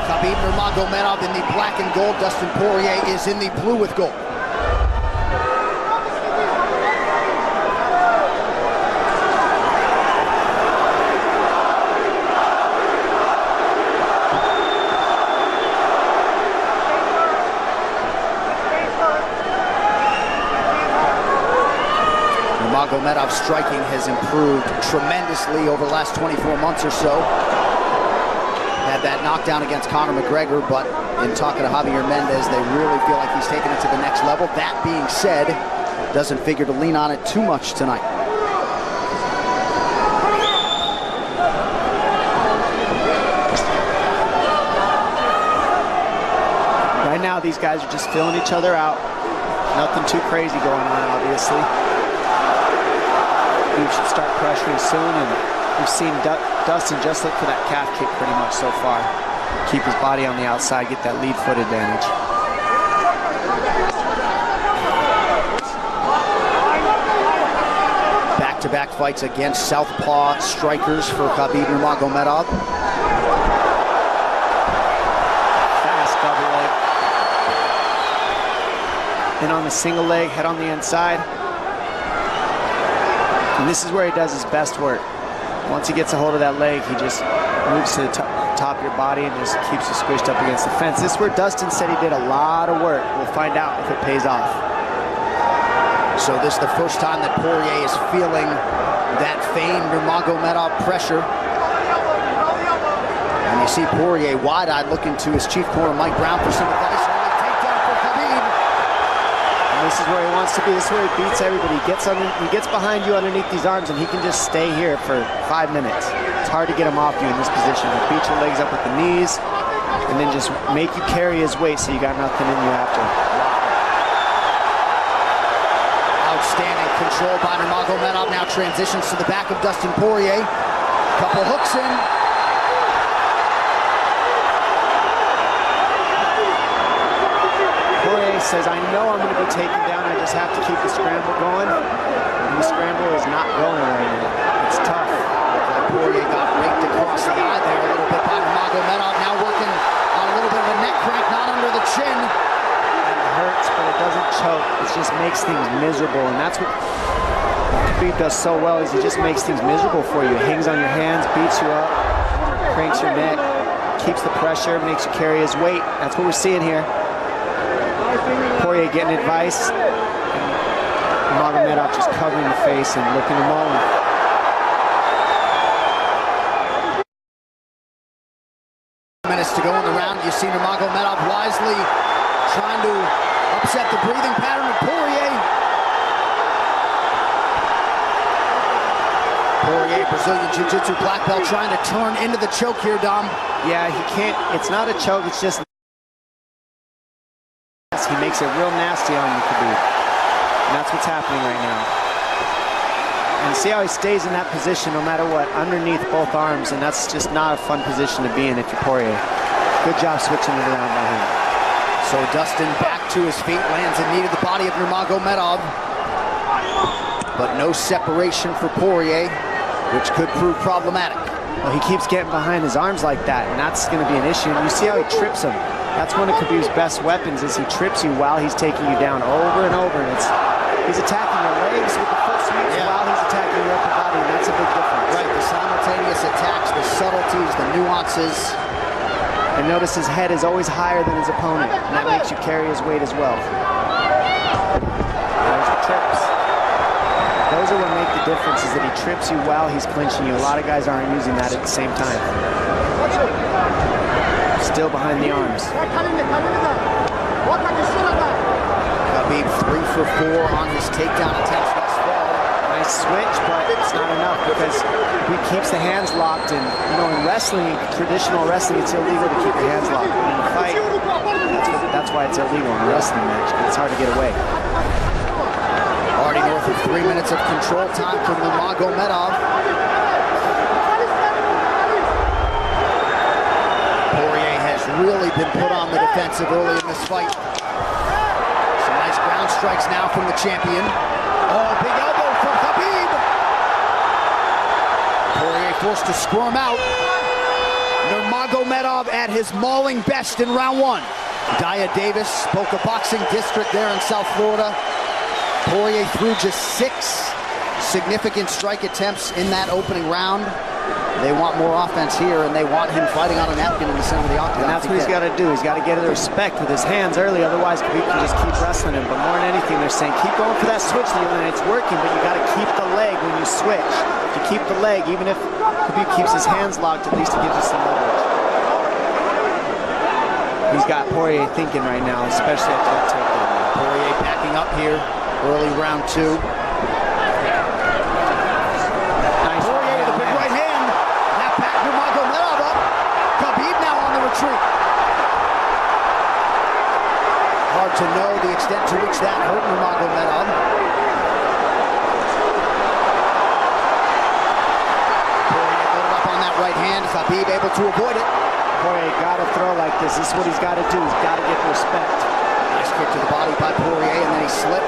Habib Nurmagomedov in the black and gold. Dastyn Porea is in the blue with gold. Nurmagomedov's striking has improved tremendously over the last 24 months or so. Had that knockdown against Conor McGregor, but in talking to Javier Mendez, they really feel like he's taking it to the next level. That being said, doesn't figure to lean on it too much tonight. Right now, these guys are just filling each other out. Nothing too crazy going on, obviously. We should start pressuring soon, and we've seen Dastyn just look for that calf kick pretty much so far. Keep his body on the outside, get that lead foot advantage. Back-to-back fights against southpaw strikers for Habib Nurmagomedov. Fast double leg. And on the single leg, head on the inside. And this is where he does his best work. Once he gets a hold of that leg, he just moves to the top of your body and just keeps you squished up against the fence. This is where Dastyn said he did a lot of work. We'll find out if it pays off. So this is the first time that Porea is feeling that famed Nurmagomedov pressure. And you see Porea wide-eyed looking to his chief corner, Mike Brown, for some advice. This is where he wants to be. This is where he beats everybody. He gets behind you underneath these arms, and he can just stay here for 5 minutes. It's hard to get him off you in this position. He'll beat your legs up with the knees, and then just make you carry his weight so you got nothing in you after. Outstanding control by Nurmagomedov. Now transitions to the back of Dastyn Porea. Couple hooks in. Says, I know I'm going to be taken down, I just have to keep the scramble going. And the scramble is not going right now. It's tough. Porea got raked across the eye there a little bit by Nurmagomedov. Now working on a little bit of a neck crank, not under the chin. It hurts, but it doesn't choke. It just makes things miserable, and that's what Habib does so well, is he just makes things miserable for you. Hangs on your hands, beats you up, cranks your neck, keeps the pressure, makes you carry his weight. That's what we're seeing here. Porea getting advice, and Nurmagomedov just covering the face and looking him over. Minutes to go in the round. You see Nurmagomedov wisely trying to upset the breathing pattern of Porea. Porea, Brazilian Jiu-Jitsu black belt, trying to turn into the choke here, Dom. Yeah, he can't. It's not a choke, it's just he makes it real nasty on you, Habib. And that's what's happening right now. And see how he stays in that position no matter what, underneath both arms, and that's just not a fun position to be in if you're Porea. Good job switching it around by him. So Dastyn back to his feet, lands in knee to the body of Nurmagomedov. But no separation for Porea, which could prove problematic. Well, he keeps getting behind his arms like that, and that's going to be an issue. And you see how he trips him. That's one of Habib's best weapons, is he trips you while he's taking you down over and over. And he's attacking your legs with the foot sweeps while he's attacking your upper body, and that's a big difference. Right, the simultaneous attacks, the subtleties, the nuances. And notice his head is always higher than his opponent, and that makes you carry his weight as well. There's the trips. Those are what make the difference, is that he trips you while he's clinching you. A lot of guys aren't using that at the same time. Still behind the arms. Habib 3 for 4 on his takedown attempts thus far. Nice switch, but it's not enough because he keeps the hands locked. And you know, in wrestling, traditional wrestling, it's illegal to keep your hands locked. In a fight, that's why it's illegal in a wrestling match. It's hard to get away. Already north of 3 minutes of control time for Nurmagomedov. Porea has really been put on the defensive early in this fight. Some nice ground strikes now from the champion. Oh, big elbow from Habib. Porea forced to squirm out. Nurmagomedov Nurmagomedov at his mauling best in round one. Daya Davis, Boca Boxing District there in South Florida. Poirier threw just 6 significant strike attempts in that opening round. They want more offense here, and they want him fighting on a napkin in the center of the octagon. And that's what he's got to do. He's got to get the respect with his hands early, otherwise Habib can just keep wrestling him. But more than anything, they're saying keep going for that switch, and it's working, but you got to keep the leg when you switch. If you keep the leg, even if Habib keeps his hands locked, at least it gives you some leverage. He's got Poirier thinking right now, especially after that takedown. Poirier backing up here, early round 2. Hard to know the extent to which that hurt Nurmagomedov. Poirier loaded up on that right hand. Habib able to avoid it. Poirier got to throw like this. This is what he's got to do. He's got to get respect. Nice kick to the body by Poirier, and then he slipped.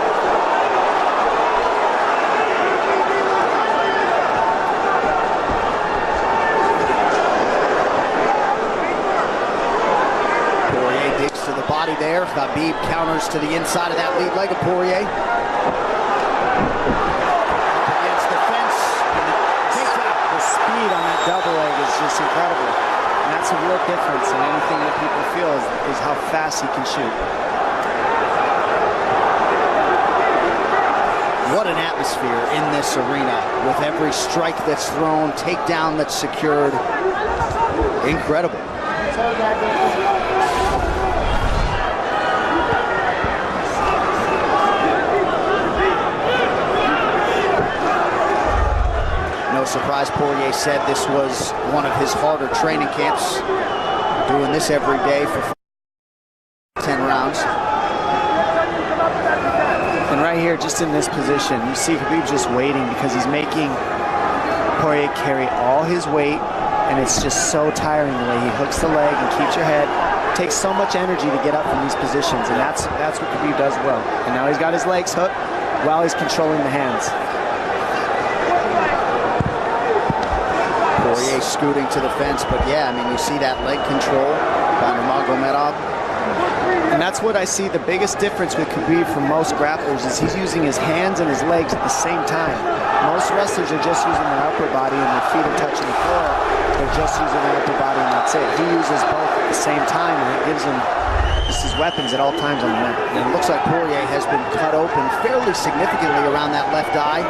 Body there. Habib counters to the inside of that lead leg of Poirier. Against the fence. The speed on that double leg is just incredible. And that's a real difference in anything that people feel is how fast he can shoot. What an atmosphere in this arena with every strike that's thrown, takedown that's secured. Incredible. No surprise, Poirier said this was one of his harder training camps. Doing this every day for 10 rounds. And right here, just in this position, you see Habib just waiting because he's making Poirier carry all his weight, and it's just so tiring the way he hooks the leg and keeps your head. It takes so much energy to get up from these positions, and that's what Habib does well. And now he's got his legs hooked while he's controlling the hands. Poirier scooting to the fence, but yeah, I mean, you see that leg control by Nurmagomedov. And that's what I see the biggest difference with Habib from most grapplers is he's using his hands and his legs at the same time. Most wrestlers are just using their upper body and their feet are touching the floor. They're just using their upper body and that's it. He uses both at the same time, and it gives him just his weapons at all times on the mat. And it looks like Poirier has been cut open fairly significantly around that left eye.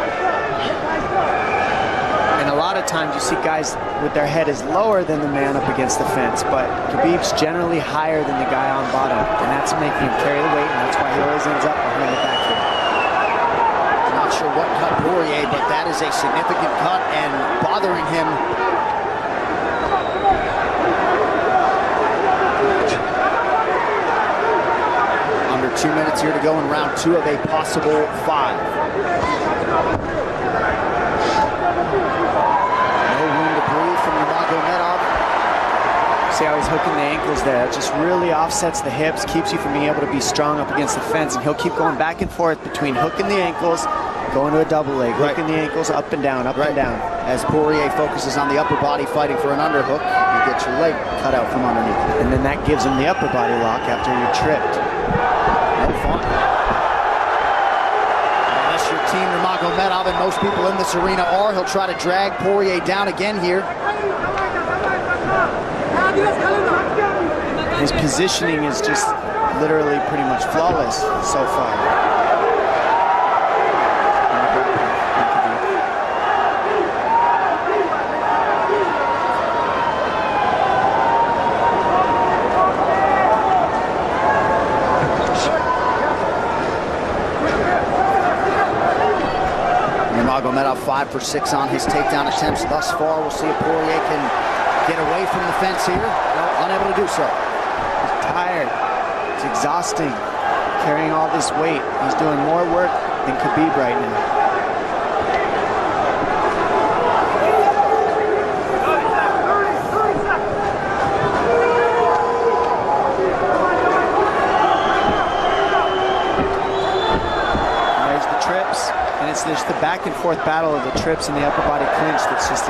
And a lot of times you see guys with their head is lower than the man up against the fence, but Habib's generally higher than the guy on bottom, and that's making him carry the weight, and that's why he always ends up behind the back here. Not sure what cut Poirier, but that is a significant cut and bothering him. Under 2 minutes here to go in round 2 of a possible 5. See how he's hooking the ankles there. It just really offsets the hips, keeps you from being able to be strong up against the fence, and he'll keep going back and forth between hooking the ankles, going to a double leg, hooking the ankles up and down, up and down. As Poirier focuses on the upper body fighting for an underhook, you get your leg cut out from underneath. And then that gives him the upper body lock after you're tripped. No fun. Unless you're Team Nurmagomedov, and most people in this arena are, he'll try to drag Poirier down again here. His positioning is just literally pretty much flawless so far. Nurmagomedov 5 for 6 on his takedown attempts thus far. We'll see if Poirier can get away from the fence here. No, unable to do so. He's tired. It's exhausting. Carrying all this weight. He's doing more work than Habib right now. There's the trips, and it's just the back and forth battle of the trips and the upper body clinch that's just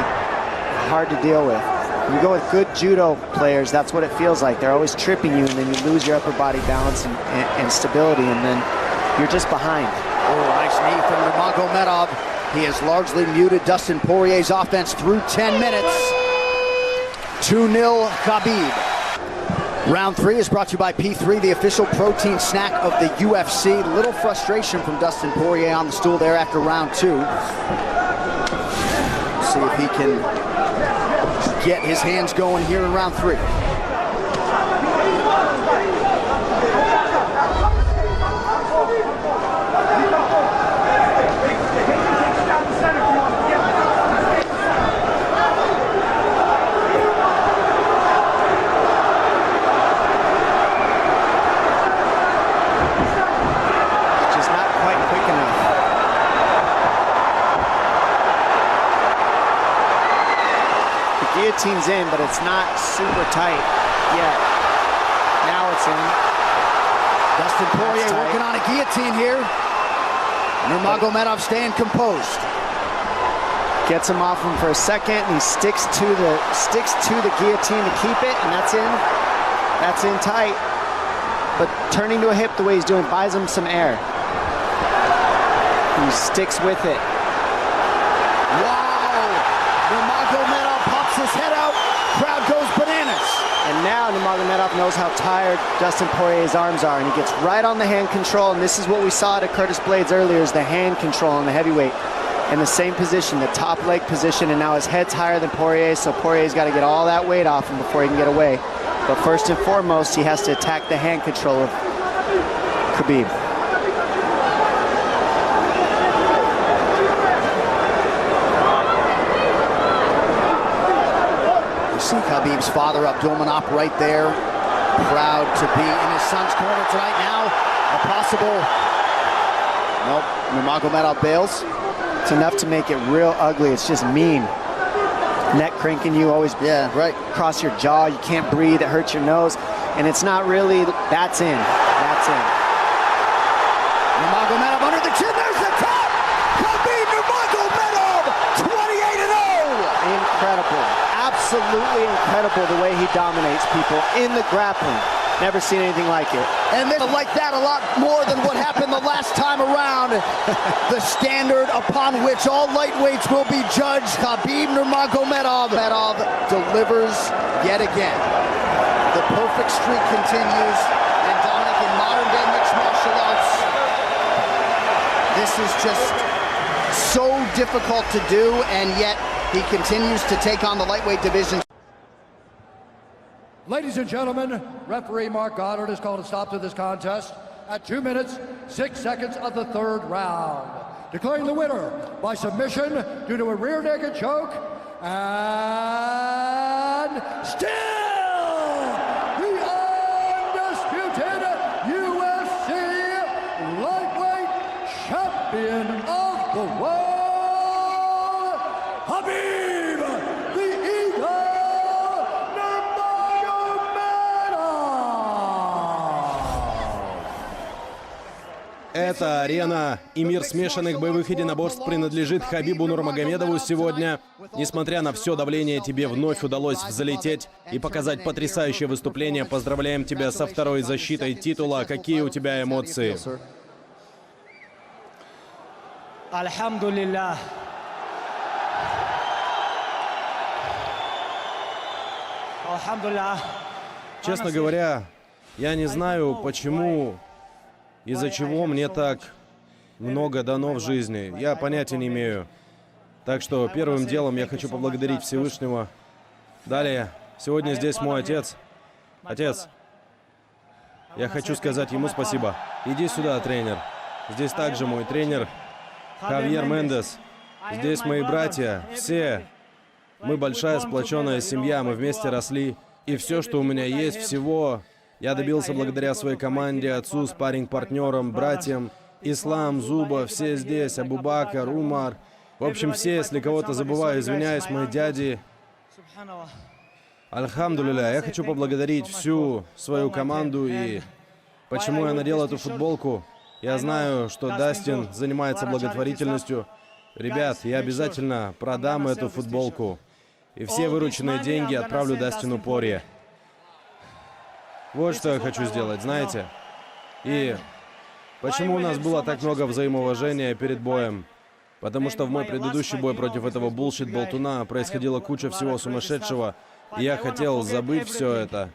hard to deal with. You go with good judo players, that's what it feels like. They're always tripping you, and then you lose your upper body balance and stability, and then you're just behind. Oh, nice knee from Nurmagomedov. He has largely muted Dustin Poirier's offense through 10 minutes. 2-0 Habib. Round 3 is brought to you by P3, the official protein snack of the UFC. Little frustration from Dustin Poirier on the stool there after round 2. See if he can get his hands going here in round 3. Guillotine's in, but it's not super tight yet. Now it's in. Dustin Poirier working on a guillotine here. Nurmagomedov staying composed. Gets him off him for a second, and he sticks to the guillotine to keep it, and that's in. That's in tight. But turning to a hip the way he's doing buys him some air. He sticks with it. Wow! Nurmagomedov pops his head out. Crowd goes bananas. And now Nurmagomedov knows how tired Dustin Poirier's arms are, and he gets right on the hand control, and this is what we saw at Curtis Blades earlier, is the hand control on the heavyweight. In the same position, the top leg position, and now his head's higher than Poirier, so Poirier's got to get all that weight off him before he can get away. But first and foremost, he has to attack the hand control of Habib. See Habib's father, Abdulmanap, right there. Proud to be in his son's corner tonight. Now, a possible... Nope, Nurmagomedov bails. It's enough to make it real ugly. It's just mean. Neck cranking you, always cross your jaw. You can't breathe, it hurts your nose. And it's not really... That's in. That's in. Nurmagomedov under the chin. There's the top! Habib Nurmagomedov, 28-0! Incredible. Absolutely incredible the way he dominates people in the grappling. Never seen anything like it. And they like that a lot more than what happened the last time around. The standard upon which all lightweights will be judged. Habib Nurmagomedov delivers yet again. The perfect streak continues. And Dominic, in modern day mixed martial arts, this is just so difficult to do, and yet he continues to take on the lightweight division. Ladies and gentlemen, referee Mark Goddard has called a stop to this contest at 2 minutes, 6 seconds of the third round, declaring the winner by submission due to a rear naked choke, and still the undisputed UFC lightweight champion of the world, Habib, the Eagle Nurmagomedov. Эта арена и мир смешанных боевых единоборств принадлежит Хабибу Нурмагомедову сегодня. Несмотря на все давление, тебе вновь удалось взлететь и показать потрясающее выступление. Поздравляем тебя со второй защитой титула. Какие у тебя эмоции? Альхамдулиллах. Альхамдулиллах. Честно говоря, я не знаю, почему, из-за чего мне так много дано в жизни. Я понятия не имею. Так что первым делом я хочу поблагодарить Всевышнего. Далее, сегодня здесь мой отец. Отец, я хочу сказать ему спасибо. Иди сюда, тренер. Здесь также мой тренер Хавьер Мендес. Здесь мои братья, все. Мы большая сплоченная семья, мы вместе росли. И все, что у меня есть, всего, я добился благодаря своей команде, отцу, спарринг-партнерам, братьям. Ислам, Зуба, все здесь, Абубакар, Умар. В общем, все, если кого-то забываю, извиняюсь, мои дяди. Альхамдулилля, я хочу поблагодарить всю свою команду. И почему я надел эту футболку? Я знаю, что Дастин занимается благотворительностью. Ребят, я обязательно продам эту футболку. И все вырученные деньги отправлю Дастину Porea. Вот что я хочу сделать, знаете? И почему у нас было так много взаимоуважения перед боем? Потому что в мой предыдущий бой против этого булшит-болтуна происходила куча всего сумасшедшего, и я хотел забыть все это.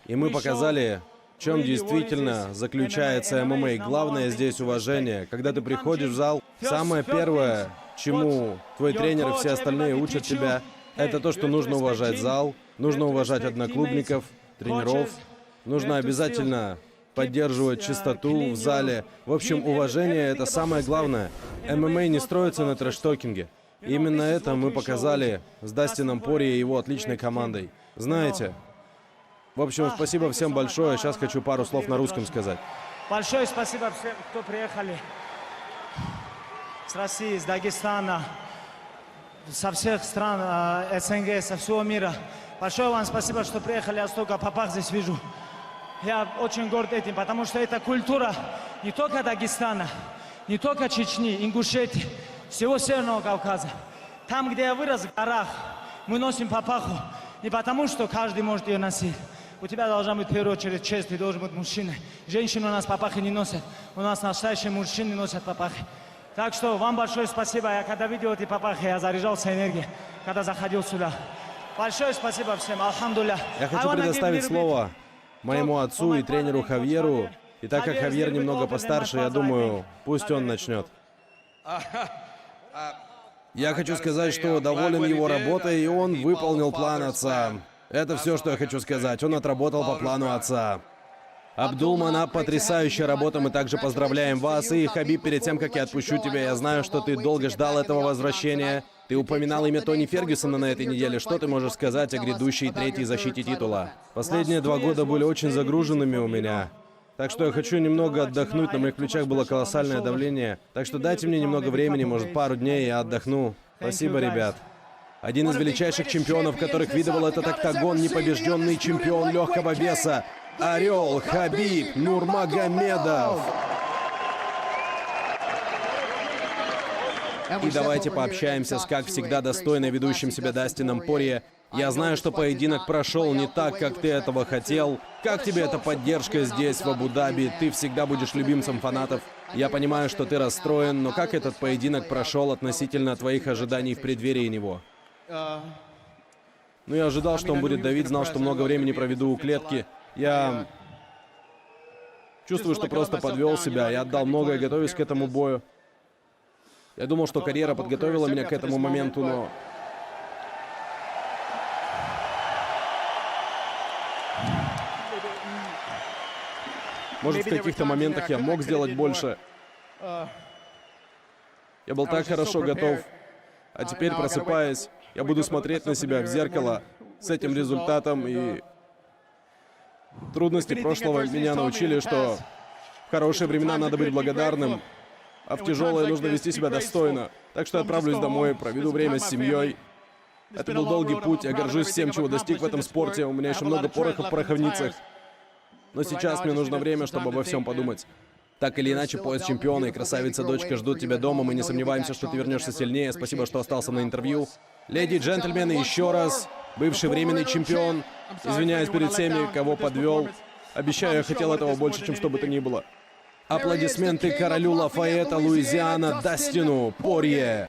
И мы показали, в чем действительно заключается ММА. Главное здесь уважение. Когда ты приходишь в зал, самое первое, чему твой тренер и все остальные учат тебя, это то, что нужно уважать зал, нужно уважать одноклубников, тренеров, нужно обязательно поддерживать чистоту в зале. В общем, уважение — это самое главное. ММА не строится на трэш-токинге. Именно это мы показали с Дастином Pore и его отличной командой. Знаете, в общем, спасибо всем большое. Сейчас хочу пару слов на русском сказать. Большое спасибо всем, кто приехали с России, с Дагестана, со всех стран СНГ, со всего мира. Большое вам спасибо, что приехали. Я столько папах здесь вижу. Я очень горд этим, потому что это культура не только Дагестана, не только Чечни, Ингушетии, всего Северного Кавказа. Там, где я вырос, в горах, мы носим папаху не потому, что каждый может ее носить. У тебя должна быть в первую очередь честь, ты должен быть мужчиной. Женщины у нас папахи не носят, у нас настоящие мужчины носят папахи. Так что вам большое спасибо. Я когда видел эти папахи, я заряжался энергией, когда заходил сюда. Большое спасибо всем, алхамдулилля. Я хочу предоставить слово моему отцу и тренеру Хавьеру. И так как Хавьер немного постарше, я думаю, пусть он начнет. Я хочу сказать, что доволен его работой, и он выполнил план отца. Это все, что я хочу сказать. Он отработал по плану отца. Абдулманап, потрясающая работа. Мы также поздравляем вас. И, Хабиб, перед тем, как я отпущу тебя, я знаю, что ты долго ждал этого возвращения. Ты упоминал имя Тони Фергюсона на этой неделе. Что ты можешь сказать о грядущей третьей защите титула? Последние 2 года были очень загруженными у меня. Так что я хочу немного отдохнуть. На моих плечах было колоссальное давление. Так что дайте мне немного времени, может, пару дней, и я отдохну. Спасибо, ребят. Один из величайших чемпионов, которых видывал этот октагон, непобежденный чемпион легкого веса. Орел, Хабиб, Нурмагомедов. И давайте пообщаемся с, как всегда, достойно ведущим себя Дастином Pore. Я знаю, что поединок прошел не так, как ты этого хотел. Как тебе эта поддержка здесь, в Абу-Даби? Ты всегда будешь любимцем фанатов. Я понимаю, что ты расстроен, но как этот поединок прошел относительно твоих ожиданий в преддверии него? Ну, я ожидал, что он будет давить, знал, что много времени проведу у клетки. Я чувствую, что просто подвел себя. Я отдал многое, готовясь к этому бою. Я думал, что карьера подготовила меня к этому моменту, но... Может, в каких-то моментах я мог сделать больше. Я был так хорошо готов. А теперь, просыпаясь, я буду смотреть на себя в зеркало с этим результатом, и... Трудности прошлого меня научили, что в хорошие времена надо быть благодарным, а в тяжелые нужно вести себя достойно. Так что отправлюсь домой, проведу время с семьей. Это был долгий путь, я горжусь всем, чего достиг в этом спорте. У меня еще много пороха в пороховницах. Но сейчас мне нужно время, чтобы обо всем подумать. Так или иначе, пояс чемпиона и красавица-дочка ждут тебя дома. Мы не сомневаемся, что ты вернешься сильнее. Спасибо, что остался на интервью. Леди и джентльмены, еще раз. Бывший временный чемпион. Извиняюсь перед всеми, кого подвел. Обещаю, я хотел этого больше, чем что бы то ни было. Аплодисменты королю Лафайета, Луизиана, Дастину Pore.